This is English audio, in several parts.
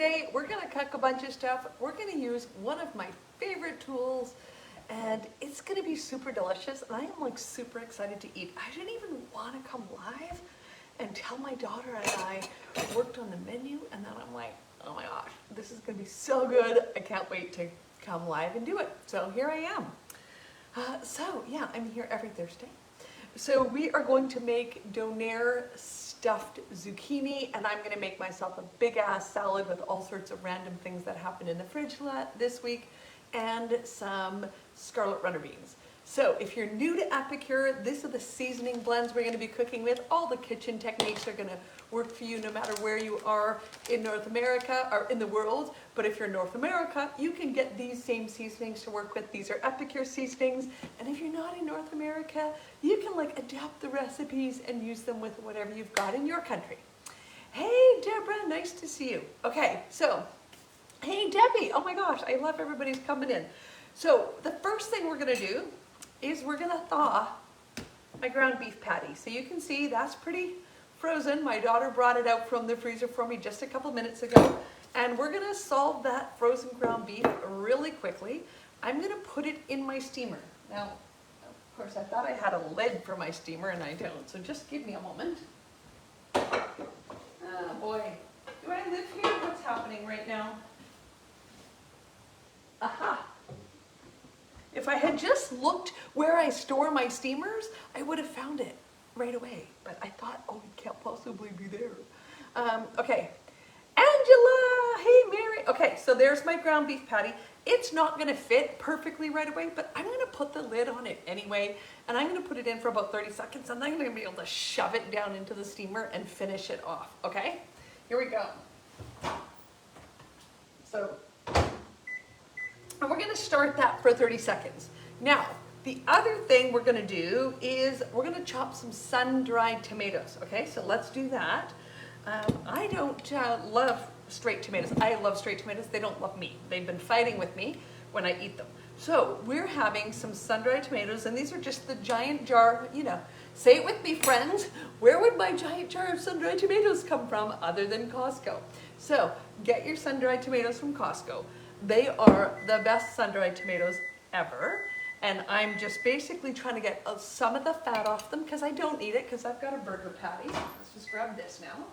today we're gonna cook a bunch of stuff. We're gonna use one of my favorite tools, and it's gonna be super delicious, and I am like super excited to eat. I didn't even wanna come live and tell my daughter and I worked on the menu, and then I'm like, oh my gosh, this is gonna be so good. I can't wait to come live and do it. So here I am. So yeah, I'm here every Thursday. So we are going to make Donair Stuffed Zucchini, and I'm going to make myself a big ass salad with all sorts of random things that happened in the fridge this week, and some scarlet runner beans. So if you're new to Epicure, these are the seasoning blends we're going to be cooking with. All the kitchen techniques are going to work for you no matter where you are in North America or in the world. But if you're in North America, you can get these same seasonings to work with. These are Epicure seasonings. And if you're not in North America, you can like adapt the recipes and use them with whatever you've got in your country. Hey, Deborah, nice to see you. Okay, so, hey, Debbie. Oh my gosh, I love everybody's coming in. So the first thing we're going to do is we're gonna thaw my ground beef patty. So you can see that's pretty frozen. My daughter brought it out from the freezer for me just a couple minutes ago. And we're gonna solve that frozen ground beef really quickly. I'm gonna put it in my steamer. Now, of course, I thought I had a lid for my steamer and I don't. So just give me a moment. Oh boy, do I live here? What's happening right now? Aha. If I had just looked where I store my steamers, I would have found it right away. But I thought, oh, it can't possibly be there. Okay, Angela, hey Mary. Okay, so there's my ground beef patty. It's not gonna fit perfectly right away, but I'm gonna put the lid on it anyway, and I'm gonna put it in for about 30 seconds, and then I'm gonna be able to shove it down into the steamer and finish it off, okay? Here we go. So, and we're gonna start that for 30 seconds. Now, the other thing we're gonna do is we're gonna chop some sun-dried tomatoes, okay? So let's do that. I don't love straight tomatoes. I love straight tomatoes. They don't love me. They've been fighting with me when I eat them. So we're having some sun-dried tomatoes, and these are just the giant jar, you know. Say it with me, friends. Where would my giant jar of sun-dried tomatoes come from other than Costco? So get your sun-dried tomatoes from Costco. They are the best sun-dried tomatoes ever. And I'm just basically trying to get some of the fat off them because I don't need it because I've got a burger patty. Let's just grab this now.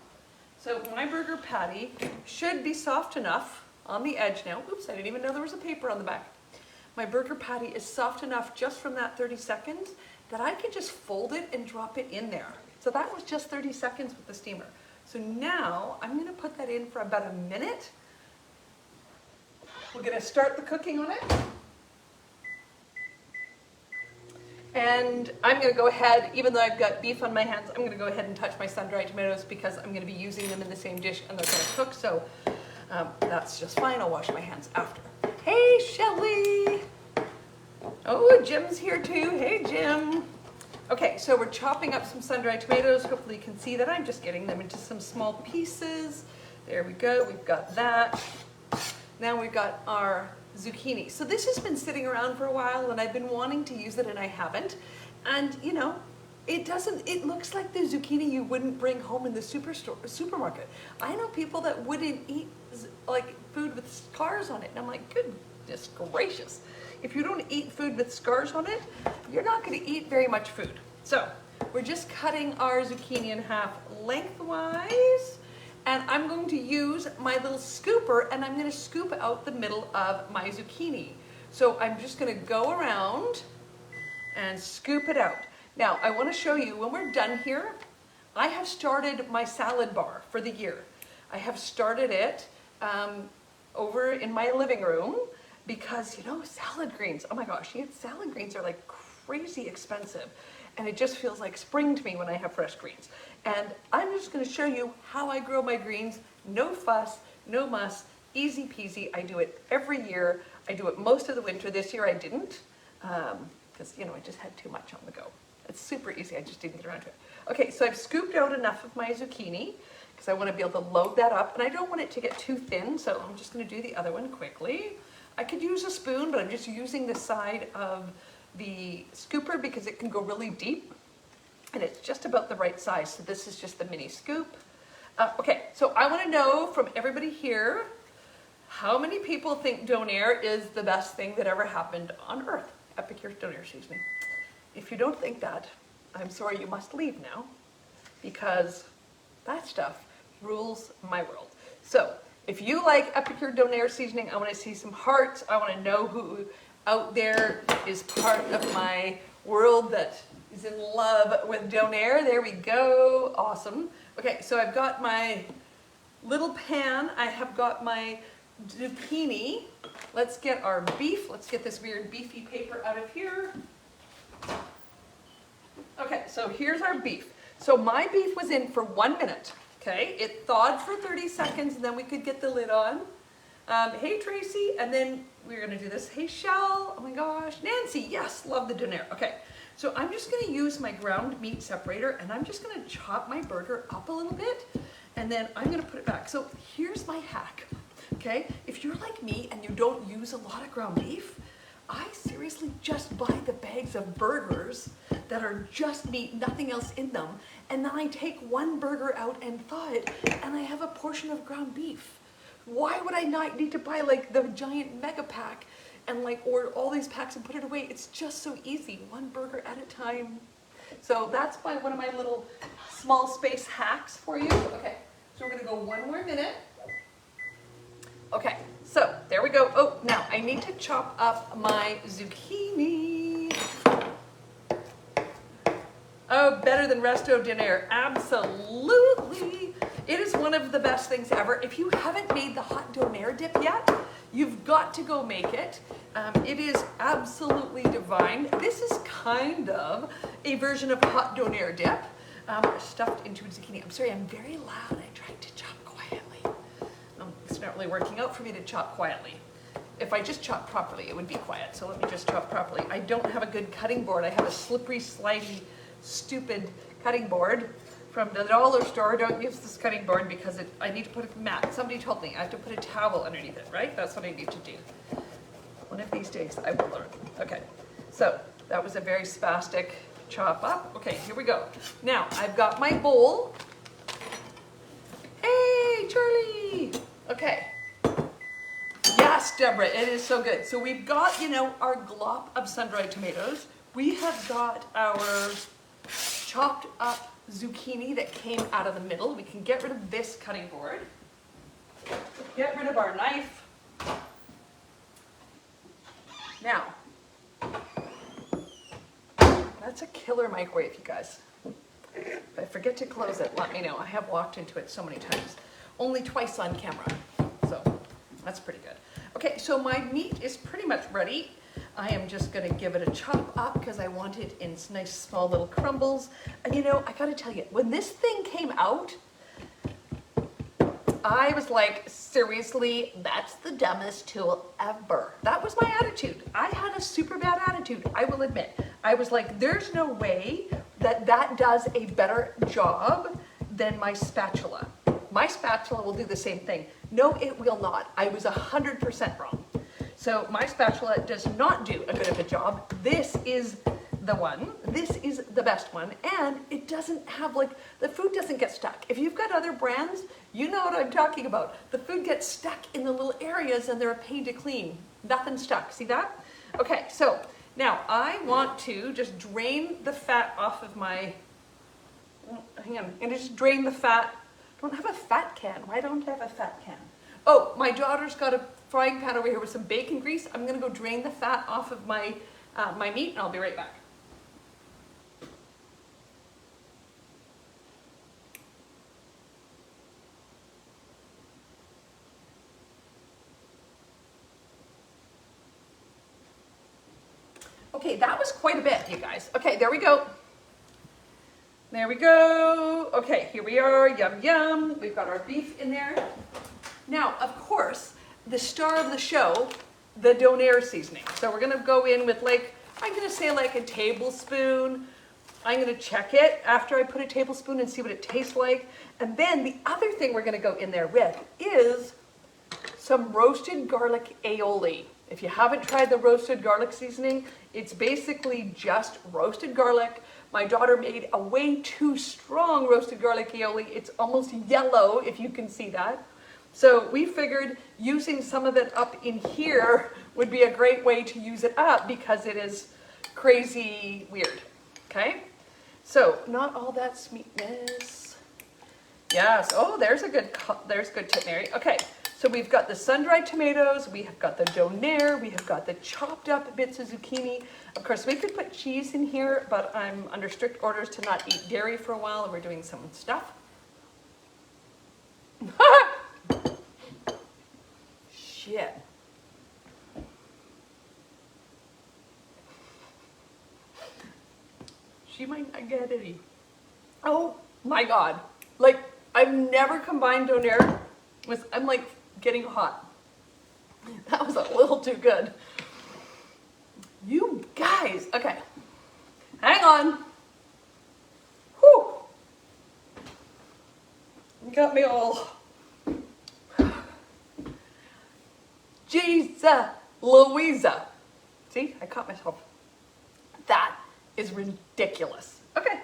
So my burger patty should be soft enough on the edge now. Oops, I didn't even know there was a paper on the back. My burger patty is soft enough just from that 30 seconds that I can just fold it and drop it in there. So that was just 30 seconds with the steamer. So now I'm going to put that in for about a minute. We're going to start the cooking on it. And I'm going to go ahead, even though I've got beef on my hands, I'm going to go ahead and touch my sun-dried tomatoes because I'm going to be using them in the same dish and they're going to cook. So that's just fine. I'll wash my hands after. Hey, Shelly. Oh, Jim's here too. Hey, Jim. Okay, so we're chopping up some sun-dried tomatoes. Hopefully you can see that I'm just getting them into some small pieces. There we go. We've got that. Now we've got our zucchini. So this has been sitting around for a while and I've been wanting to use it and I haven't. And you know, it looks like the zucchini you wouldn't bring home in the supermarket. I know people that wouldn't eat like food with scars on it. And I'm like, goodness gracious. If you don't eat food with scars on it, you're not going to eat very much food. So we're just cutting our zucchini in half lengthwise. And I'm going to use my little scooper and I'm going to scoop out the middle of my zucchini. So I'm just going to go around and scoop it out. Now I want to show you when we're done here, I have started my salad bar for the year. I have started it over in my living room because, you know, salad greens, oh my gosh, salad greens are like crazy expensive. And it just feels like spring to me when I have fresh greens. And I'm just going to show you how I grow my greens. No fuss, no muss, easy peasy. I do it every year. I do it most of the winter. This year I didn't because, you know, I just had too much on the go. It's super easy. I just didn't get around to it. Okay, so I've scooped out enough of my zucchini because I want to be able to load that up. And I don't want it to get too thin, so I'm just going to do the other one quickly. I could use a spoon, but I'm just using the side of the scooper because it can go really deep and it's just about the right size. So this is just the mini scoop. Okay, so I want to know from everybody here, How many people think Donair is the best thing that ever happened on earth? Epicure Donair Seasoning. If you don't think that, I'm sorry, you must leave now, because that stuff rules my world. So if you like Epicure Donair Seasoning, I want to see some hearts. I want to know who out there is part of my world that is in love with Donair. There we go. Awesome. Okay, so I've got my little pan. I have got my zucchini. Let's get our beef. Let's get this weird beefy paper out of here. Okay, so here's our beef. So my beef was in for 1 minute. Okay, it thawed for 30 seconds and then we could get the lid on. Hey Tracy, and then we're gonna do this. Hey Shell, oh my gosh. Nancy, yes, love the Donair. Okay, so I'm just gonna use my ground meat separator and I'm just gonna chop my burger up a little bit and then I'm gonna put it back. So here's my hack, okay? If you're like me and you don't use a lot of ground beef, I seriously just buy the bags of burgers that are just meat, nothing else in them, and then I take one burger out and thaw it, and I have a portion of ground beef. Why would I not need to buy like the giant mega pack and like order all these packs and put it away? It's just so easy, one burger at a time. So that's one of my little small space hacks for you. Okay, so we're gonna go 1 more minute. Okay, so there we go. Oh, now I need to chop up my zucchini. Oh, better than Resto Donair, absolutely. It is one of the best things ever. If you haven't made the hot Donair dip yet, you've got to go make it. It is absolutely divine. This is kind of a version of hot Donair dip stuffed into zucchini. I'm sorry, I'm very loud. I tried to chop quietly. It's not really working out for me to chop quietly. If I just chop properly, it would be quiet. So let me just chop properly. I don't have a good cutting board. I have a slippery, slidey, stupid cutting board from the dollar store. Don't use this cutting board because I need to put a mat. Somebody told me I have to put a towel underneath it, right? That's what I need to do. One of these days I will learn. Okay, so that was a very spastic chop up. Okay, here we go. Now I've got my bowl. Hey, Charlie. Okay. Yes, Deborah, it is so good. So we've got, our glop of sun-dried tomatoes. We have got our chopped up zucchini that came out of the middle. We can get rid of this cutting board. Get rid of our knife. Now, that's a killer microwave, you guys. If I forget to close it, let me know. I have walked into it so many times. Only twice on camera, so that's pretty good. Okay, so my meat is pretty much ready. I am just gonna give it a chop up because I want it in nice small little crumbles. And I gotta tell you, when this thing came out, I was like, seriously, that's the dumbest tool ever. That was my attitude. I had a super bad attitude, I will admit. I was like, there's no way that does a better job than my spatula. My spatula will do the same thing. No, it will not. I was 100% wrong. So my spatula does not do a good of a job. This is the one. This is the best one. And it doesn't have the food doesn't get stuck. If you've got other brands, you know what I'm talking about. The food gets stuck in the little areas and they're a pain to clean. Nothing stuck. See that? Okay, so now I want to just drain the fat off of my, hang on, and just drain the fat. I don't have a fat can. Why don't I have a fat can? Oh, my daughter's got a frying pan over here with some bacon grease. I'm gonna go drain the fat off of my my meat and I'll be right back. Okay, that was quite a bit, you guys. Okay, there we go. There we go. Okay, here we are. Yum, yum. We've got our beef in there. Now, of course, the star of the show, the Donaire seasoning. So we're gonna go in with I'm gonna say a tablespoon. I'm gonna check it after I put a tablespoon and see what it tastes like. And then the other thing we're gonna go in there with is some roasted garlic aioli. If you haven't tried the roasted garlic seasoning, it's basically just roasted garlic. My daughter made a way too strong roasted garlic aioli. It's almost yellow, if you can see that. So we figured using some of it up in here would be a great way to use it up because it is crazy weird, okay? So not all that sweetness. Yes, oh, there's good tip, Mary. Okay, so we've got the sun-dried tomatoes, we have got the donaire, we have got the chopped up bits of zucchini. Of course, we could put cheese in here, but I'm under strict orders to not eat dairy for a while, and we're doing some stuff. Shit. She might not get any. Oh my God. Like, I've never combined donaire with, I'm like getting hot. That was a little too good. You guys, okay. Hang on. Whew. You got me all. Jesus Louisa. See, I caught myself. That is ridiculous. Okay,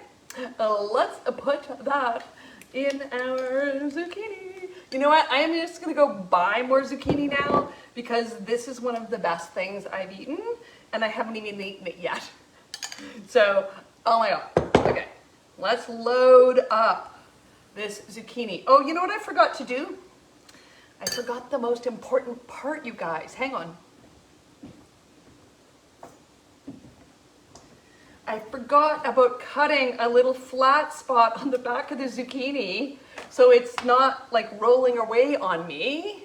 let's put that in our zucchini. You know what? I am just gonna go buy more zucchini now because this is one of the best things I've eaten and I haven't even eaten it yet. So, oh my God. Okay, let's load up this zucchini. Oh, you know what I forgot to do? I forgot the most important part, you guys. Hang on. I forgot about cutting a little flat spot on the back of the zucchini so it's not like rolling away on me.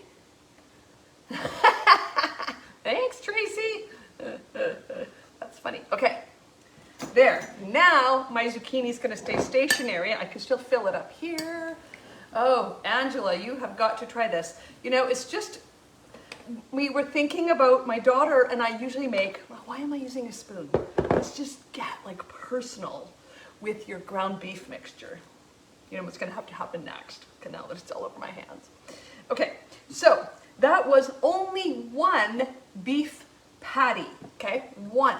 Thanks, Tracy. That's funny. Okay, there. Now my zucchini is going to stay stationary. I can still fill it up here. Oh, Angela, you have got to try this. You know, it's just, we were thinking about my daughter and I usually make, well, why am I using a spoon? Let's just get like personal with your ground beef mixture. You know what's gonna have to happen next. Okay, now that it's all over my hands. Okay, so that was only one beef patty, okay? One.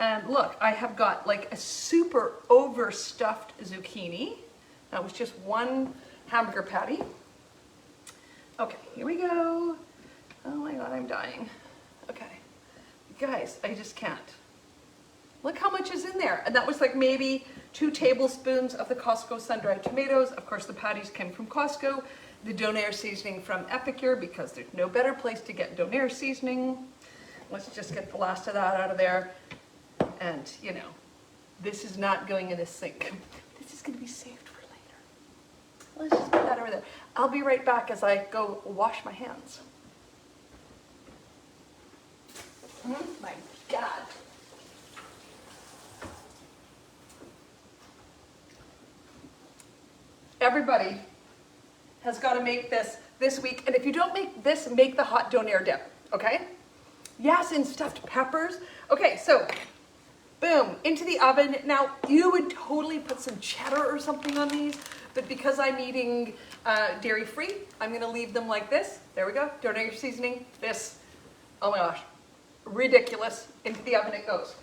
And look, I have got like a super overstuffed zucchini. That was just one hamburger patty. Okay, here we go. Oh my God, I'm dying. Okay, guys, I just can't. Look how much is in there. And that was like maybe 2 tablespoons of the Costco sun-dried tomatoes. Of course, the patties came from Costco. The Donaire seasoning from Epicure because there's no better place to get Donaire seasoning. Let's just get the last of that out of there. And you know, this is not going in a sink. This is gonna be saved for later. Let's just put that over there. I'll be right back as I go wash my hands. Oh my God. Everybody has got to make this week. And if you don't make this, make the hot donaire dip, okay? Yes, and stuffed peppers. Okay, so boom, into the oven. Now, you would totally put some cheddar or something on these, but because I'm eating dairy-free, I'm going to leave them like this. There we go, Donaire seasoning. This, oh my gosh, ridiculous. Into the oven it goes.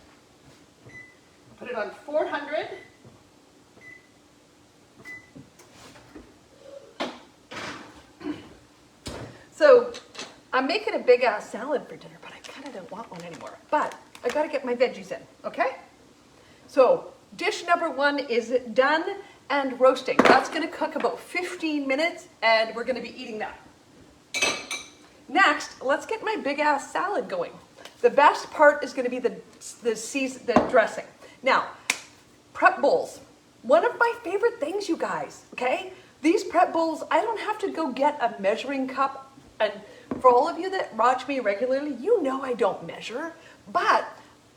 Put it on 400. So I'm making a big ass salad for dinner, but I kind of don't want one anymore. But I got to get my veggies in, okay? So dish number 1 is done and roasting. That's going to cook about 15 minutes and we're going to be eating that. Next, let's get my big ass salad going. The best part is going to be the dressing. Now, prep bowls. One of my favorite things, you guys, okay? These prep bowls, I don't have to go get a measuring cup. And for all of you that watch me regularly, you know I don't measure. But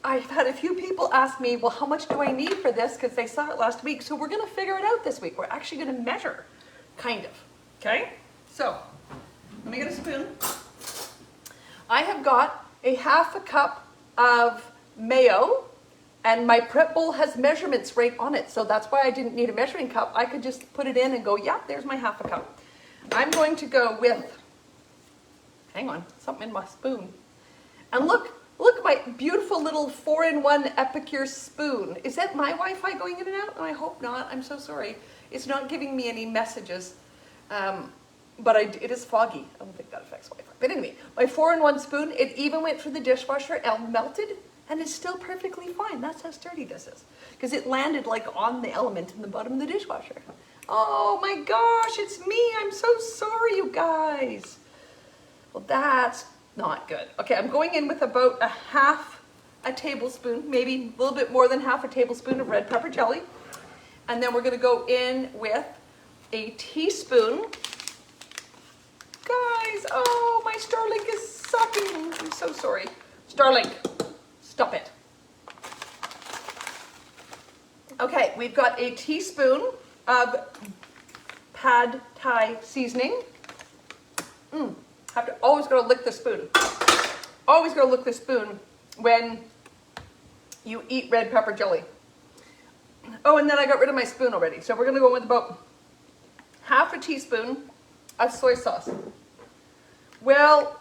I've had a few people ask me, well, how much do I need for this? Because they saw it last week. So we're going to figure it out this week. We're actually going to measure, kind of. Okay? So, let me get a spoon. I have got a half a cup of mayo. And my prep bowl has measurements right on it. So that's why I didn't need a measuring cup. I could just put it in and go, yeah, there's my half a cup. I'm going to go with, hang on, something in my spoon. And look at my beautiful little 4-in-1 Epicure spoon. Is that my Wi-Fi going in and out? Oh, I hope not. I'm so sorry. It's not giving me any messages. but it is foggy. I don't think that affects Wi-Fi. But anyway, my 4-in-1 spoon, it even went through the dishwasher and melted, and it's still perfectly fine. That's how sturdy this is. Because it landed like on the element in the bottom of the dishwasher. Oh my gosh, it's me. I'm so sorry, you guys. Well, that's not good. Okay, I'm going in with about a tablespoon, maybe a little bit more than half a tablespoon of red pepper jelly. And then we're gonna go in with a teaspoon. Guys, oh, my Starlink is sucking. I'm so sorry. Starlink, stop it. Okay, we've got a teaspoon of pad thai seasoning. Always gotta lick the spoon. Always gotta lick the spoon when you eat red pepper jelly. Oh, and then I got rid of my spoon already. So we're gonna go with about half a teaspoon of soy sauce. Well,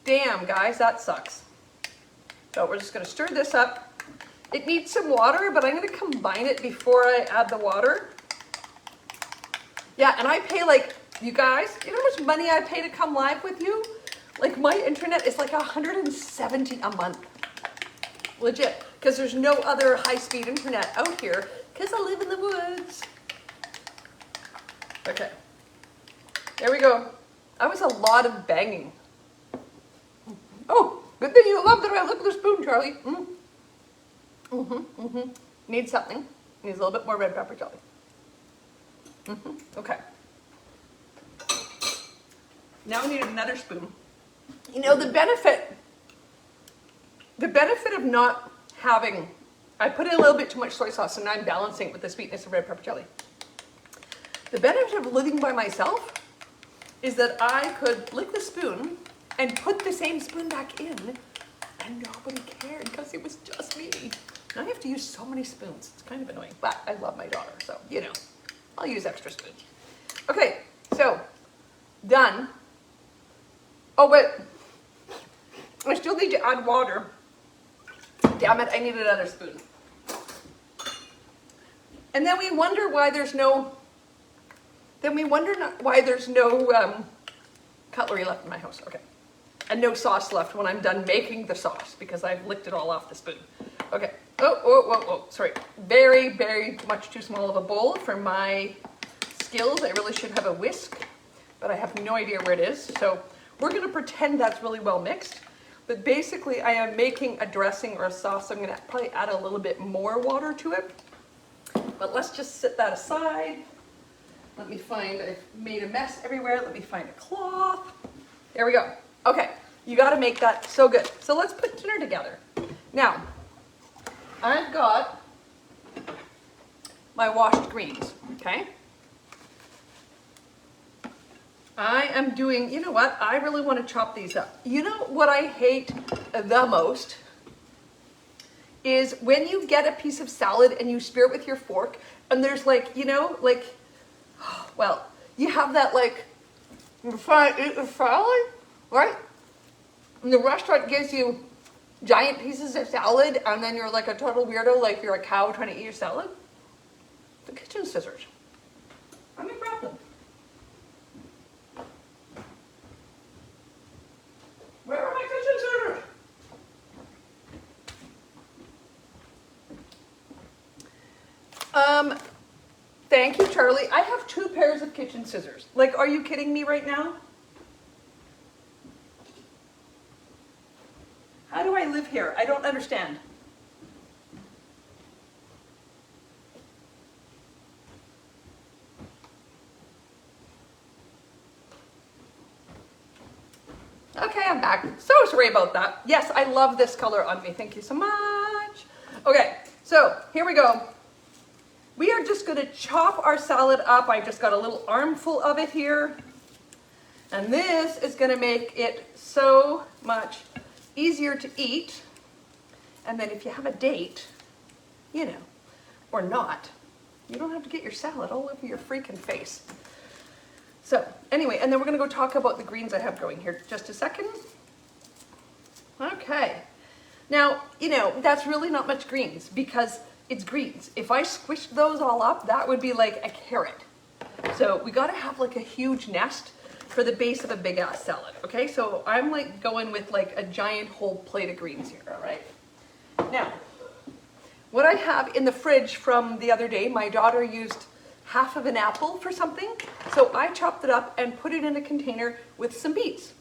damn guys, that sucks. So we're just gonna stir this up. It needs some water, but I'm gonna combine it before I add the water. Yeah, and I pay like, you guys, you know how much money I pay to come live with you? Like my internet is like $170 a month. Legit, because there's no other high-speed internet out here because I live in the woods. Okay, there we go. That was a lot of banging. Oh, good thing you love that I look at the spoon, Charlie. Needs something. Needs a little bit more red pepper jelly. Okay. Now I need another spoon. You know, the benefit of not having, I put in a little bit too much soy sauce and now I'm balancing it with the sweetness of red pepper jelly. The benefit of living by myself is that I could lick the spoon and put the same spoon back in and nobody cared because it was just me. Now I have to use so many spoons. It's kind of annoying, but I love my daughter, so, you know, I'll use extra spoons. Okay, so, done. Oh, but I still need to add water. Damn it, I need another spoon. And then we wonder why there's no, cutlery left in my house. Okay. And no sauce left when I'm done making the sauce because I've licked it all off the spoon. Okay. Oh, sorry. Very, very much too small of a bowl for my skills. I really should have a whisk, but I have no idea where it is. So we're gonna pretend that's really well mixed. But basically I am making a dressing or a sauce. So I'm gonna probably add a little bit more water to it. But let's just set that aside. Let me find, I've made a mess everywhere. Let me find a cloth. There we go. Okay, you gotta make that so good. So let's put dinner together. Now, I've got my washed greens, okay? I am doing, you know what? I really want to chop these up. You know what I hate the most is when you get a piece of salad and you spear it with your fork and there's like, you know, like, well, you have that like, you're trying to eat the salad, right? And the restaurant gives you giant pieces of salad and then you're like a total weirdo, like you're a cow trying to eat your salad. The kitchen scissors. Let me grab them. Where are my kitchen scissors? Thank you, Charlie. I have 2 pairs of kitchen scissors. Like, are you kidding me right now? How do I live here? I don't understand. Okay, I'm back. So sorry about that. Yes, I love this color on me. Thank you so much. Okay, so here we go. We are just going to chop our salad up. I just got a little armful of it here. And this is going to make it so much easier to eat. And then if you have a date, you know, or not, you don't have to get your salad all over your freaking face. So anyway, and then we're going to go talk about the greens I have going here. Just a second. Okay. Now, you know, that's really not much greens because it's greens. If I squished those all up, that would be like a carrot. So we got to have like a huge nest for the base of a big ass salad. Okay, so I'm like going with like a giant whole plate of greens here, all right? Now, what I have in the fridge from the other day, my daughter used half of an apple for something, so I chopped it up and put it in a container with some beets.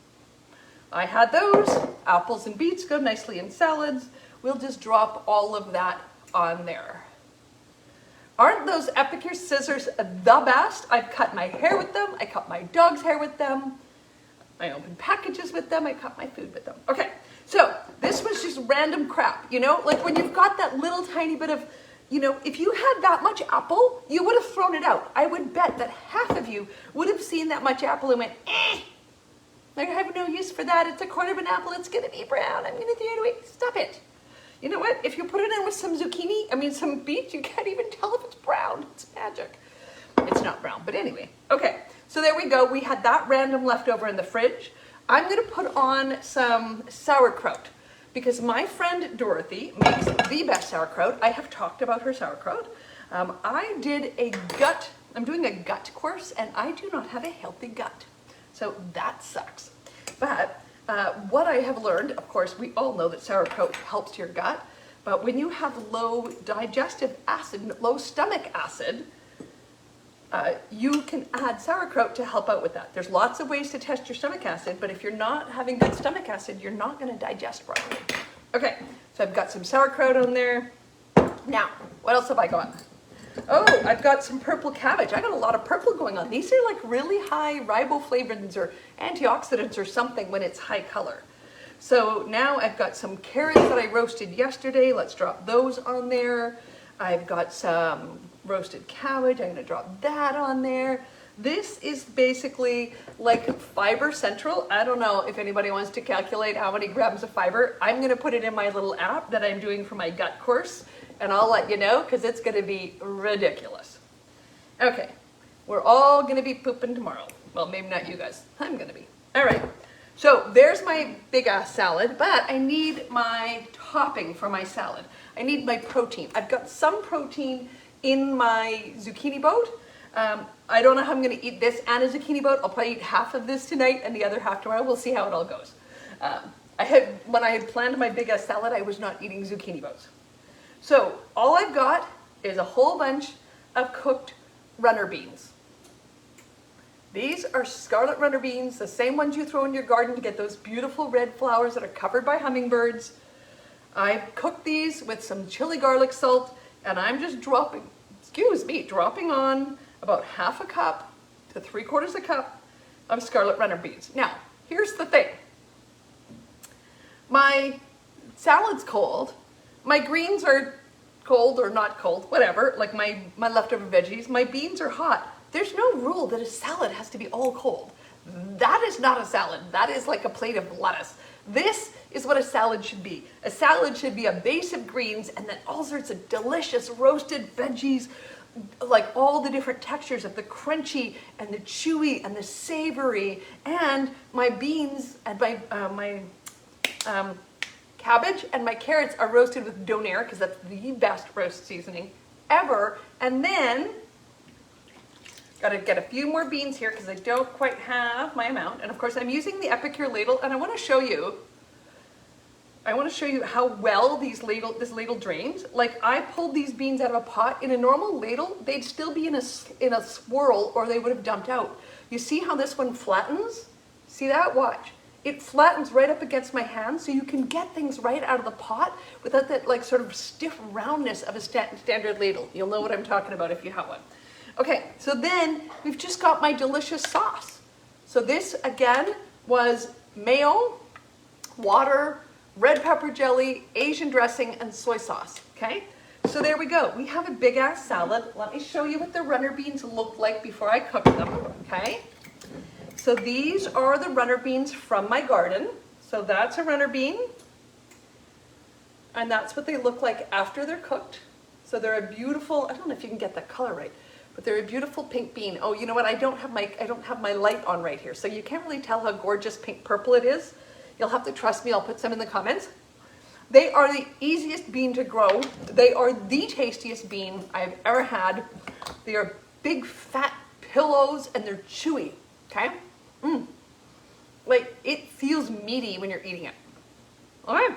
I had those. Apples and beets go nicely in salads. We'll just drop all of that on there. Aren't those Epicure scissors the best? I've cut my hair with them. I cut my dog's hair with them. I opened packages with them. I cut my food with them. Okay, so this was just random crap, you know? Like when you've got that little tiny bit of, you know, if you had that much apple, you would have thrown it out. I would bet that half of you would have seen that much apple and went, I have no use for that. It's a quarter of an apple. It's going to be brown. I'm going to throw it away. Stop it. You know what? If you put it in with some some beets, you can't even tell if it's brown. It's magic. It's not brown, but anyway. Okay, so there we go. We had that random leftover in the fridge. I'm going to put on some sauerkraut because my friend Dorothy makes the best sauerkraut. I have talked about her sauerkraut. I'm doing a gut course, and I do not have a healthy gut. So that sucks. But what I have learned, of course, we all know that sauerkraut helps your gut, but when you have low digestive acid, low stomach acid, you can add sauerkraut to help out with that. There's lots of ways to test your stomach acid, but if you're not having good stomach acid, you're not going to digest properly. Okay, so I've got some sauerkraut on there. Now, what else have I got? Oh, I've got some purple cabbage. I got a lot of purple going on. These are like really high riboflavins or antioxidants or something when it's high color. So now I've got some carrots that I roasted yesterday. Let's drop those on there. I've got some roasted cabbage. I'm going to drop that on there. This is basically like fiber central. I don't know if anybody wants to calculate how many grams of fiber. I'm going to put it in my little app that I'm doing for my gut course. And I'll let you know because it's going to be ridiculous. Okay, we're all going to be pooping tomorrow. Well, maybe not you guys. I'm going to be. All right, so there's my big ass salad, but I need my topping for my salad. I need my protein. I've got some protein in my zucchini boat. I don't know how I'm going to eat this and a zucchini boat. I'll probably eat half of this tonight and the other half tomorrow. We'll see how it all goes. When I had planned my big ass salad, I was not eating zucchini boats. So all I've got is a whole bunch of cooked runner beans. These are scarlet runner beans, the same ones you throw in your garden to get those beautiful red flowers that are covered by hummingbirds. I cooked these with some chili garlic salt, and I'm just dropping on about half a cup to 3/4 a cup of scarlet runner beans. Now, here's the thing. My salad's cold. My greens are cold or not cold, whatever, like my leftover veggies. My beans are hot. There's no rule that a salad has to be all cold. That is not a salad. That is like a plate of lettuce. This is what a salad should be. A salad should be a base of greens and then all sorts of delicious roasted veggies, like all the different textures of the crunchy and the chewy and the savory. And my beans and my cabbage and my carrots are roasted with Donair because that's the best roast seasoning ever. And then, gotta get a few more beans here because I don't quite have my amount. And of course I'm using the Epicure ladle, and I want to show you how well this ladle drains. Like I pulled these beans out of a pot. In a normal ladle, they'd still be in a swirl or they would have dumped out. You see how this one flattens? See that? Watch. It flattens right up against my hand, so you can get things right out of the pot without that like sort of stiff roundness of a standard ladle. You'll know what I'm talking about if you have one. Okay, so then we've just got my delicious sauce. So this again was mayo, water, red pepper jelly, Asian dressing, and soy sauce. Okay, so there we go. We have a big ass salad. Let me show you what the runner beans look like before I cook them. Okay. So these are the runner beans from my garden. So that's a runner bean. And that's what they look like after they're cooked. So they're a beautiful, I don't know if you can get that color right, but they're a beautiful pink bean. Oh, you know what? I don't have my light on right here. So you can't really tell how gorgeous pink purple it is. You'll have to trust me. I'll put some in the comments. They are the easiest bean to grow. They are the tastiest bean I've ever had. They are big fat pillows and they're chewy. Okay? Like, it feels meaty when you're eating it. All right,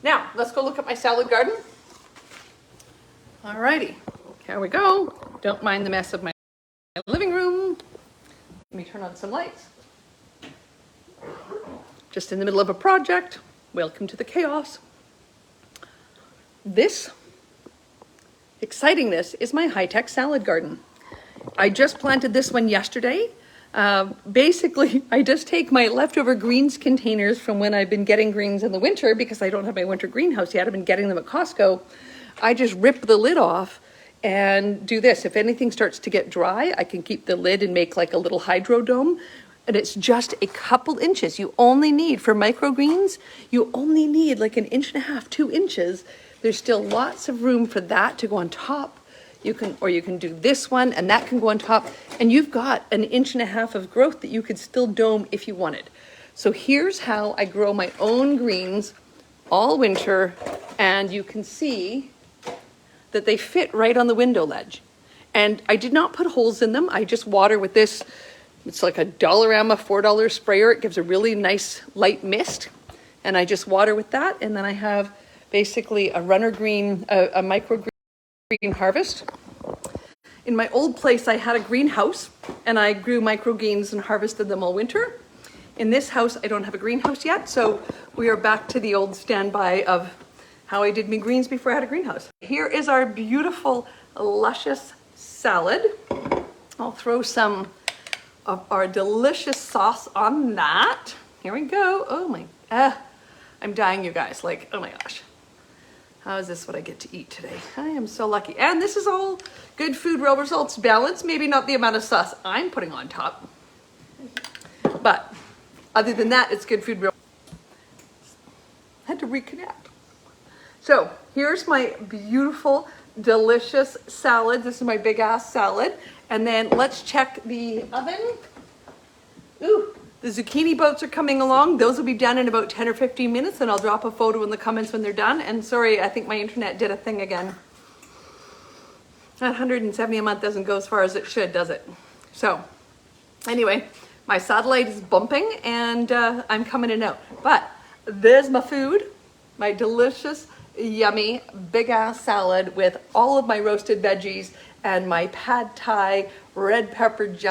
now let's go look at my salad garden. All righty, here we go. Don't mind the mess of my living room. Let me turn on some lights. Just in the middle of a project. Welcome to the chaos. This excitingness is my high-tech salad garden. I just planted this one yesterday. Basically, I just take my leftover greens containers from when I've been getting greens in the winter because I don't have my winter greenhouse yet. I've been getting them at Costco. I just rip the lid off and do this. If anything starts to get dry, I can keep the lid and make like a little hydro dome. And it's just a couple inches. You only need, for microgreens, you only need like 1.5, 2 inches. There's still lots of room for that to go on top. You can do this one and that can go on top. And you've got 1.5 inches of growth that you could still dome if you wanted. So here's how I grow my own greens all winter. And you can see that they fit right on the window ledge. And I did not put holes in them. I just water with this. It's like a Dollarama $4 sprayer. It gives a really nice light mist. And I just water with that. And then I have basically a runner green, a micro green harvest. In my old place, I had a greenhouse and I grew microgreens and harvested them all winter. In this house, I don't have a greenhouse yet. So we are back to the old standby of how I did my greens before I had a greenhouse. Here is our beautiful, luscious salad. I'll throw some of our delicious sauce on that. Here we go. Oh my, I'm dying, you guys. Like, oh my gosh. How is this what I get to eat today? I am so lucky. And this is all good food, real results, balance. Maybe not the amount of sauce I'm putting on top. But other than that, it's good food, real. I had to reconnect. So here's my beautiful, delicious salad. This is my big ass salad. And then let's check the oven. Ooh, the zucchini boats are coming along. Those will be done in about 10 or 15 minutes, and I'll drop a photo in the comments when they're done. And sorry, I think my internet did a thing again. That 170 a month doesn't go as far as it should, does it? So anyway, my satellite is bumping and I'm coming in and out. But there's my food, my delicious, yummy, big ass salad with all of my roasted veggies and my pad thai red pepper